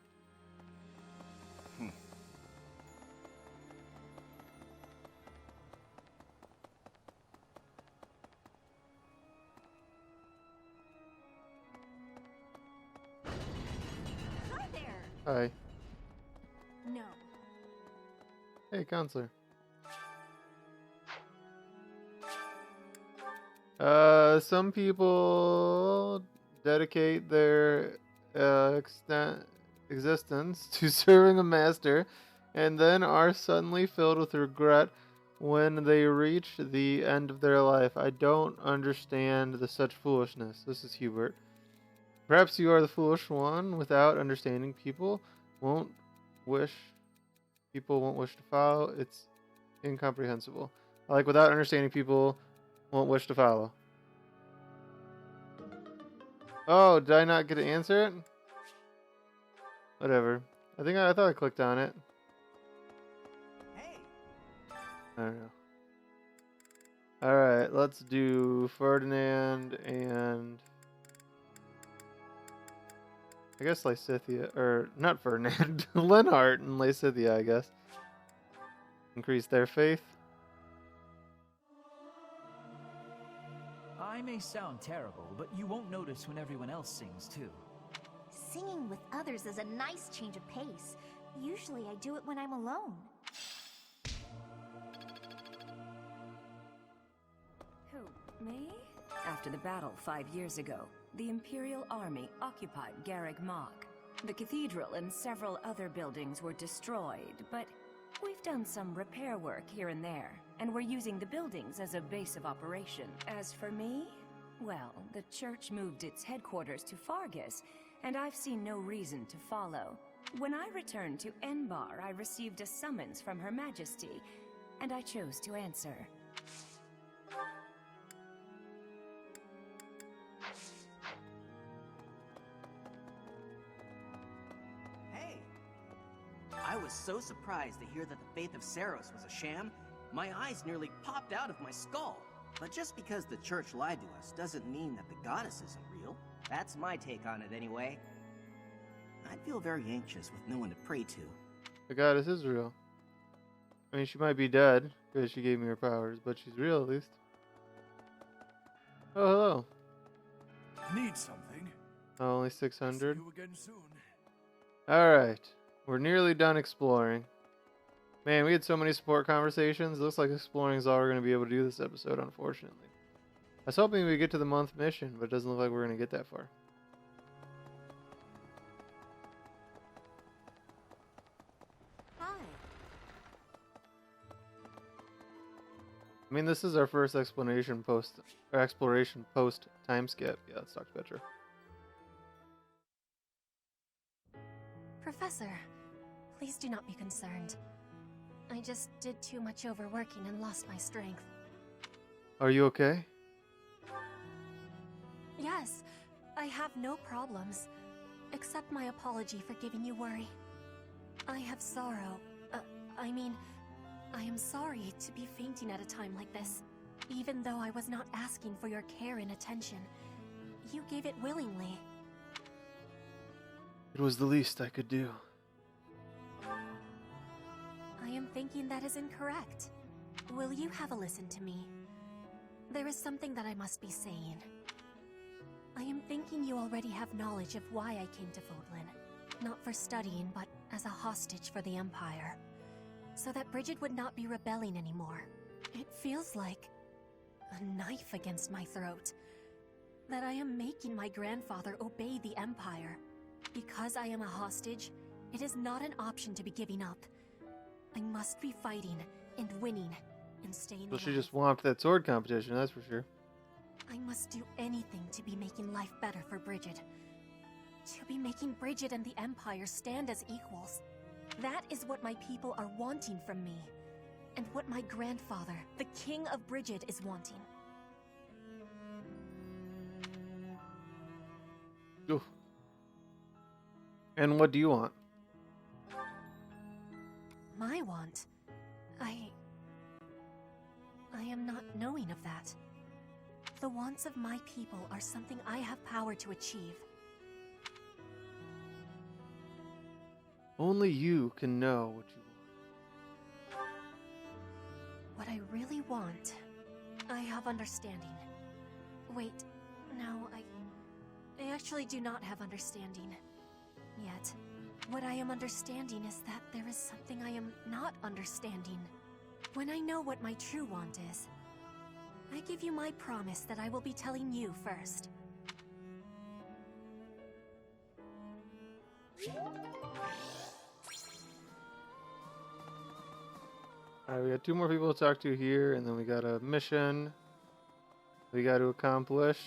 Hi there. Hi. No. Hey, counselor. Some people dedicate their existence to serving a master and then are suddenly filled with regret when they reach the end of their life. I don't understand such foolishness. This is Hubert. Perhaps you are the foolish one. Without understanding, people won't wish to follow. It's incomprehensible. Like, without understanding, people won't wish to follow. Oh, did I not get to answer it? Whatever. I thought I clicked on it. Hey. I don't know. Alright, let's do Ferdinand and... I guess Lysithea, or not Ferdinand, Lenhart and Lysithea, I guess. Increase their faith. I may sound terrible, but you won't notice when everyone else sings too. Singing with others is a nice change of pace. Usually I do it when I'm alone. Who, me? After the battle 5 years ago, the Imperial Army occupied Garreg Mach. The cathedral and several other buildings were destroyed, but we've done some repair work here and there, and we're using the buildings as a base of operation. As for me, well, the church moved its headquarters to Fargus, and I've seen no reason to follow. When I returned to Enbar, I received a summons from Her Majesty, and I chose to answer. Hey! I was so surprised to hear that the faith of Saros was a sham, my eyes nearly popped out of my skull. But just because the church lied to us doesn't mean that the goddess isn't real. That's my take on it anyway. I'd feel very anxious with no one to pray to. The goddess is real. I mean, she might be dead because she gave me her powers, but she's real at least. Oh, hello. Need something? Oh, only 600. See you again soon. Alright. We're nearly done exploring. Man, we had so many support conversations. Looks like exploring is all we're going to be able to do this episode, unfortunately. I was hoping we'd get to the month mission, but it doesn't look like we're going to get that far. Hi. I mean, this is our first exploration post time skip. Yeah, let's talk to Petra. Professor, please do not be concerned. I just did too much overworking and lost my strength. Are you okay? Yes, I have no problems. accept my apology for giving you worry. I have sorrow. I am sorry to be fainting at a time like this. Even though I was not asking for your care and attention, you gave it willingly. It was the least I could do. I am thinking that is incorrect. Will you have a listen to me? There is something that I must be saying. I am thinking you already have knowledge of why I came to Fodlan. Not for studying, but as a hostage for the Empire. So that Bridget would not be rebelling anymore. It feels like a knife against my throat. That I am making my grandfather obey the Empire. Because I am a hostage, it is not an option to be giving up. I must be fighting and winning and staying Well, alive. she just whomped that sword competition, that's for sure. I must do anything to be making life better for Bridget. To be making Bridget and the Empire stand as equals. That is what my people are wanting from me. And what my grandfather, the King of Bridget, is wanting. Oof. And what do you want? My want? I am not knowing of that. The wants of my people are something I have power to achieve. Only you can know what you want. What I really want, I have understanding. Wait, no, I actually do not have understanding. Yet, what I am understanding is that there is something I am not understanding. When I know what my true want is, I give you my promise that I will be telling you first. Alright, we got 2 more people to talk to here, and then we got a mission we got to accomplish.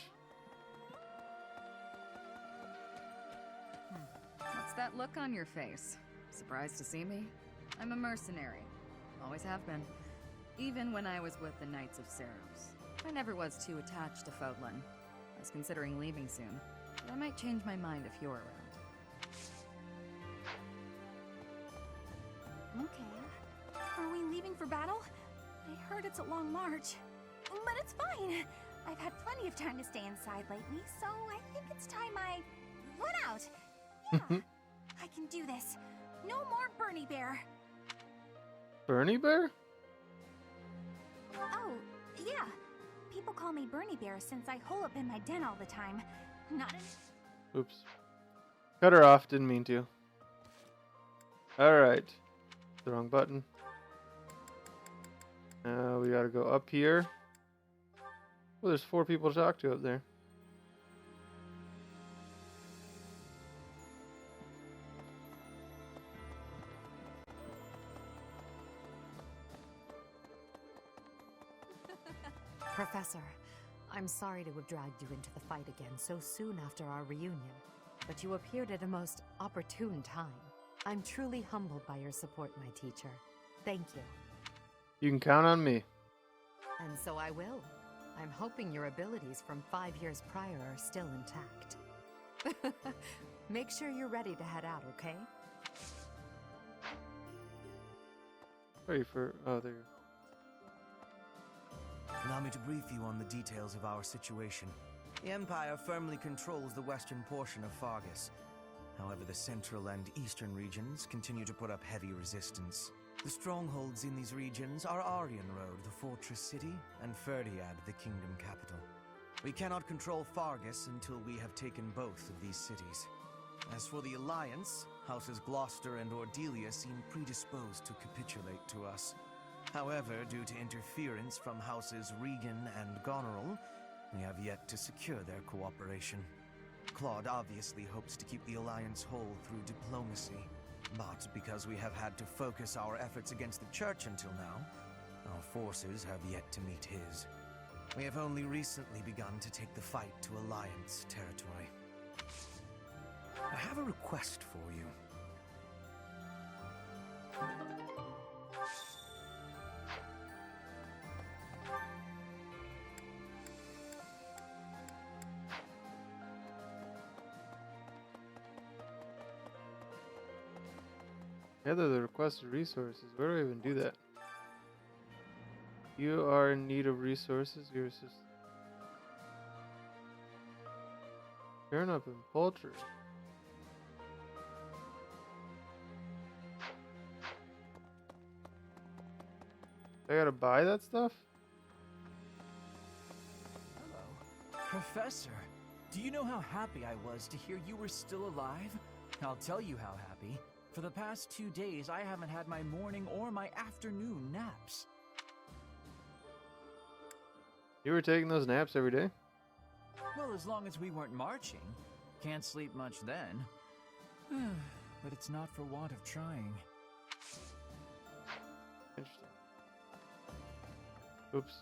What's that look on your face? Surprised to see me? I'm a mercenary. Always have been. Even when I was with the Knights of Seros. I never was too attached to Fodlan. I was considering leaving soon, but I might change my mind if you're around. Okay. Are we leaving for battle? I heard it's a long march. But it's fine. I've had plenty of time to stay inside lately, so I think it's time I run out. Yeah, I can do this. No more Bernie Bear. Bernie Bear? Oh, yeah. People call me Bernie Bear since I hole up in my den all the time. Not an... Oops. Cut her off, didn't mean to. Alright. The wrong button. Now we gotta go up here. Oh, there's 4 people to talk to up there. Professor, I'm sorry to have dragged you into the fight again so soon after our reunion, but you appeared at a most opportune time. I'm truly humbled by your support, my teacher. Thank you. You can count on me. And so I will. I'm hoping your abilities from 5 years prior are still intact. Make sure you're ready to head out, okay? Ready for... Oh, there you go. Allow me to brief you on the details of our situation. The Empire firmly controls the western portion of Fargus. However, the central and eastern regions continue to put up heavy resistance. The strongholds in these regions are Aryan Road, the fortress city, and Ferdiad, the kingdom capital. We cannot control Fargus until we have taken both of these cities. As for the Alliance, Houses Gloucester and Ordelia seem predisposed to capitulate to us. However, due to interference from Houses Regan and Goneril, we have yet to secure their cooperation. Claude obviously hopes to keep the Alliance whole through diplomacy, but because we have had to focus our efforts against the Church until now, our forces have yet to meet his. We have only recently begun to take the fight to Alliance territory. I have a request for you. Gather the requested resources. Where do I even do that? You are in need of resources. Your assist. Turnip and poultry. I gotta buy that stuff? Hello. Professor, do you know how happy I was to hear you were still alive? I'll tell you how happy. For the past 2 days, I haven't had my morning or my afternoon naps. You were taking those naps every day? Well, as long as we weren't marching. Can't sleep much then. But it's not for want of trying. Interesting. Oops.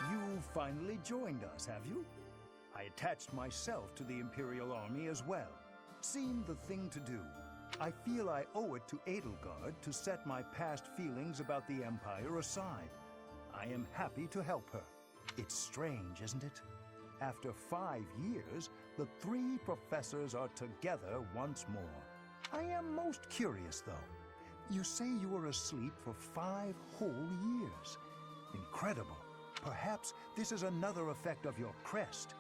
You finally joined us, have you? I attached myself to the Imperial Army as well. Seemed the thing to do. I feel I owe it to Edelgard to set my past feelings about the Empire aside. I am happy to help her. It's strange, isn't it? After 5 years, the 3 professors are together once more. I am most curious, though. You say you were asleep for 5 whole years. Incredible. Perhaps this is another effect of your crest.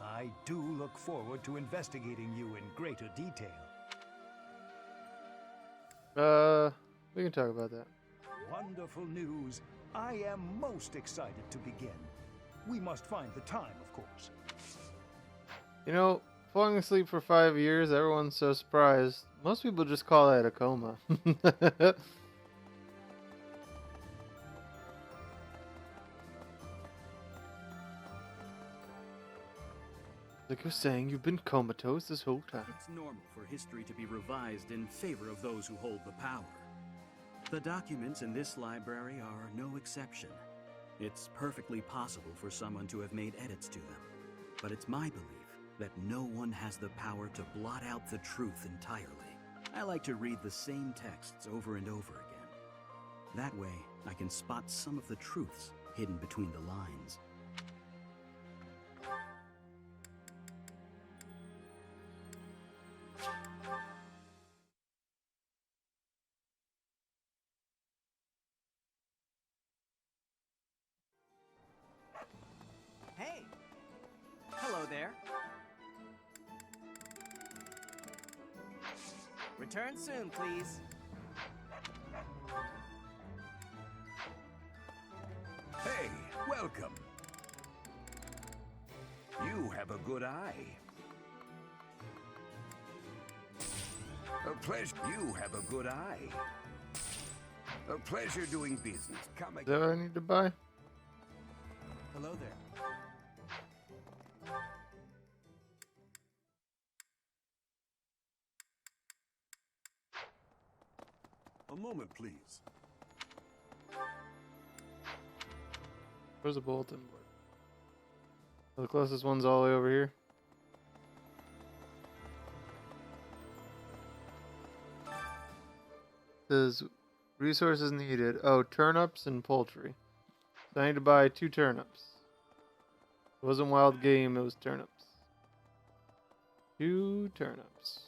I do look forward to investigating you in greater detail. We can talk about that. Wonderful news. I am most excited to begin. We must find the time, of course. You know, falling asleep for 5 years, everyone's so surprised. Most people just call that a coma. Like you're saying, you've been comatose this whole time. It's normal for history to be revised in favor of those who hold the power. The documents in this library are no exception. It's perfectly possible for someone to have made edits to them. But it's my belief that no one has the power to blot out the truth entirely. I like to read the same texts over and over again. That way, I can spot some of the truths hidden between the lines. Hey! Hello there. Return soon, please. Hey, welcome. You have a good eye. A pleasure. You have a good eye. A pleasure doing business. Come Is that what I need to buy? Hello there. A moment, please. Where's the bulletin board? Oh, the closest one's all the way over here. Says resources needed. Oh, turnips and poultry. So I need to buy 2 turnips. It wasn't wild game, it was turnips. 2 turnips.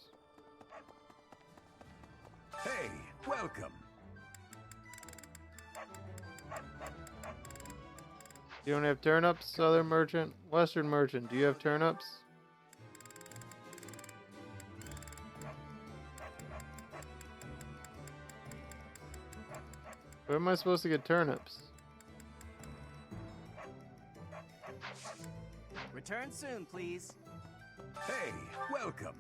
Hey, welcome. You don't have turnips, Southern merchant? Western merchant, do you have turnips? Where am I supposed to get turnips? Return soon, please. Hey, welcome.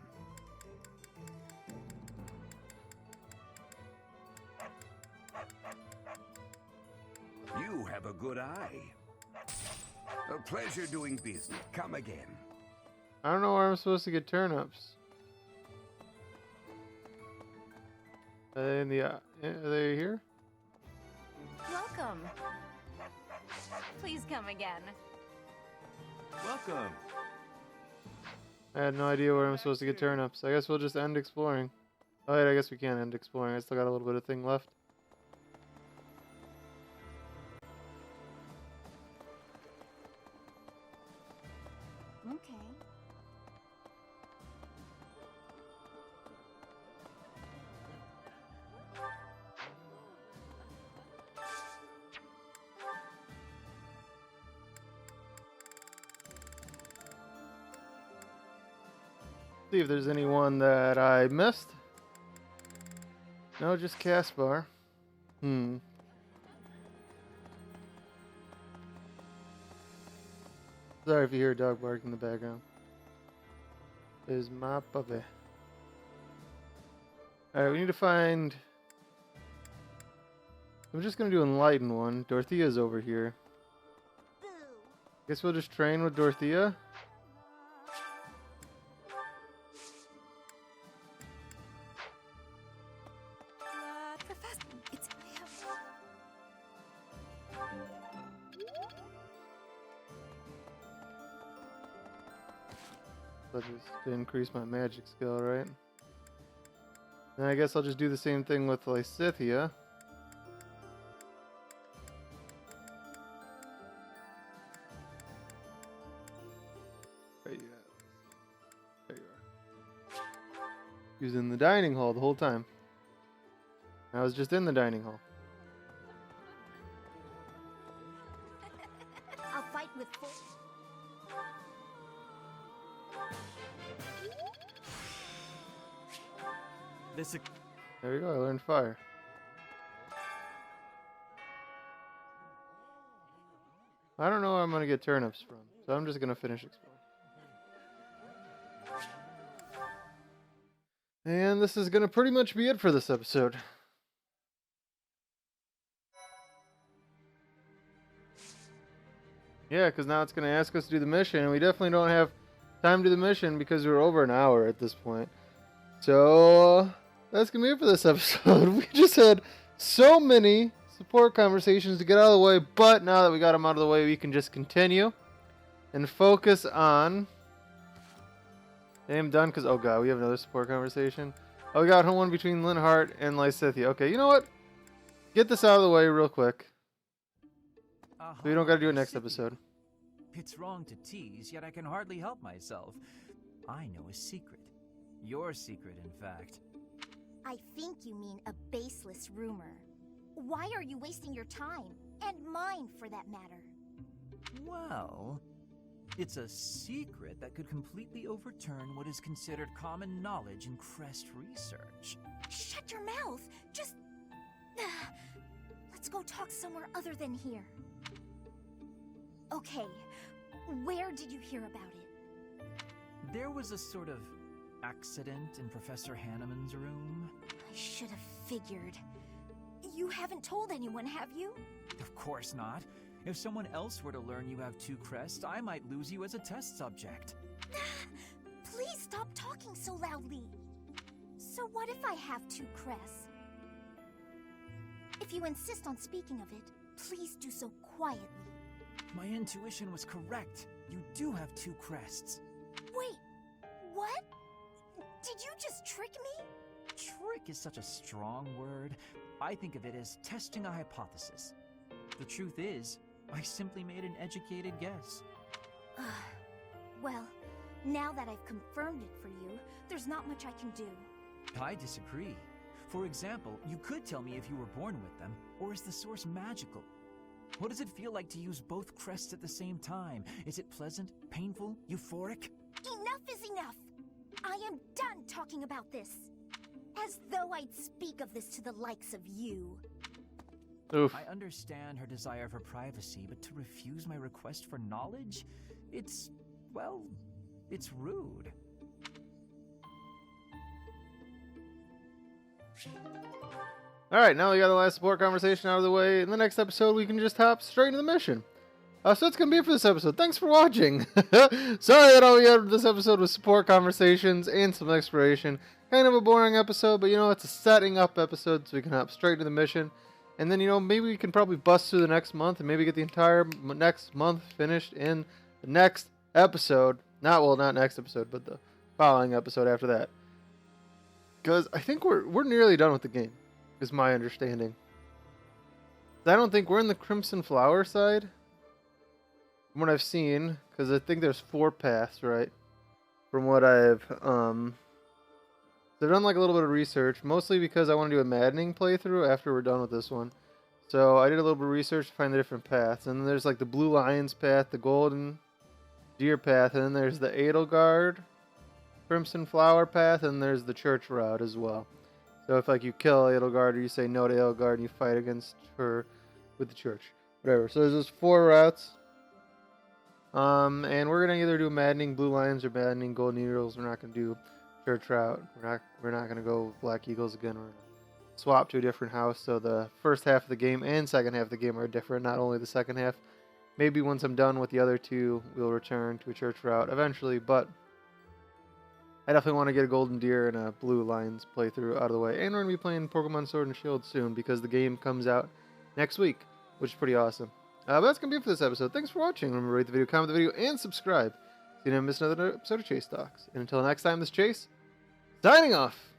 You have a good eye. A pleasure doing business. Come again. I don't know where I'm supposed to get turnips. Are they in the? Are they here? Welcome. Please come again. Welcome. I had no idea where I'm supposed to get turnips. I guess we'll just end exploring. Oh wait, I guess we can't end exploring. I still got a little bit of thing left. Okay. See if there's anyone that I missed. No, just Caspar. Sorry if you hear a dog barking in the background. Is my puppy. Alright, we need to find... I'm just gonna do Enlighten one. Dorothea's over here. Guess we'll just train with Dorothea. Just to increase my magic skill, right? And I guess I'll just do the same thing with Lysithea. There you are. He was in the dining hall the whole time. I was just in the dining hall. I'll fight with full... There you go, I learned fire. I don't know where I'm going to get turnips from, so I'm just going to finish exploring. And this is going to pretty much be it for this episode. Yeah, because now it's going to ask us to do the mission, and we definitely don't have time to do the mission because we're over an hour at this point. So... that's going to be it for this episode. We just had so many support conversations to get out of the way, but now that we got them out of the way, we can just continue and focus on... I'm done because, oh god, we have another support conversation. Oh, we got one between Linhart and Lysithea. Okay, you know what? Get this out of the way real quick. So we don't got to do it next episode. It's wrong to tease, yet I can hardly help myself. I know a secret. Your secret, in fact. I think you mean a baseless rumor. Why are you wasting your time? And mine, for that matter. Well, it's a secret that could completely overturn what is considered common knowledge in Crest research. Shut your mouth! Just... let's go talk somewhere other than here. Okay, where did you hear about it? There was a sort of accident in Professor Hanneman's room. I should have figured. You haven't told anyone, have you? Of course not. If someone else were to learn you have 2 crests, I might lose you as a test subject. Please stop talking so loudly. So what if I have 2 crests? If you insist on speaking of it, please do so quietly. My intuition was correct. You do have 2 crests. Wait, what? Did you just trick me? Trick is such a strong word. I think of it as testing a hypothesis. The truth is, I simply made an educated guess. Well, now that I've confirmed it for you, there's not much I can do. I disagree. For example, you could tell me if you were born with them, or is the source magical? What does it feel like to use both crests at the same time? Is it pleasant, painful, euphoric? Enough is enough! I am done talking about this. As though I'd speak of this to the likes of you. Oof. I understand her desire for privacy, but to refuse my request for knowledge? It's, well, it's rude. Alright, now we got the last support conversation out of the way. In the next episode, we can just hop straight into the mission. So that's going to be it for this episode. Thanks for watching. Sorry that all we had this episode was support conversations and some exploration. Kind of a boring episode, but you know, it's a setting up episode so we can hop straight to the mission. And then, you know, maybe we can probably bust through the next month and maybe get the entire next month finished in the next episode. Not next episode, but the following episode after that. Because I think we're nearly done with the game, is my understanding. I don't think we're in the Crimson Flower side. From what I've seen, because I think there's 4 paths, right? From what I've done like a little bit of research, mostly because I want to do a maddening playthrough after we're done with this one. So I did a little bit of research to find the different paths, and then there's like the Blue Lion's path, the Golden Deer path, and then there's the Edelgard Crimson Flower Path, and there's the church route as well. So if like you kill Edelgard or you say no to Edelgard and you fight against her with the church. Whatever. So there's those 4 routes. And we're gonna either do Maddening Blue Lions or Maddening Golden Eagles. We're not gonna do church route. We're not gonna go Black Eagles again. We're gonna swap to a different house. So the first half of the game and second half of the game are different, not only the second half. Maybe once I'm done with the other 2, we'll return to a church route eventually, but I definitely want to get a Golden Deer and a Blue Lions playthrough out of the way. And we're going to be playing Pokemon Sword and Shield soon because the game comes out next week, which is pretty awesome. But that's going to be it for this episode. Thanks for watching. Remember to rate the video, comment the video, and subscribe so you never miss another episode of Chase Talks. And until next time, this is Chase, signing off.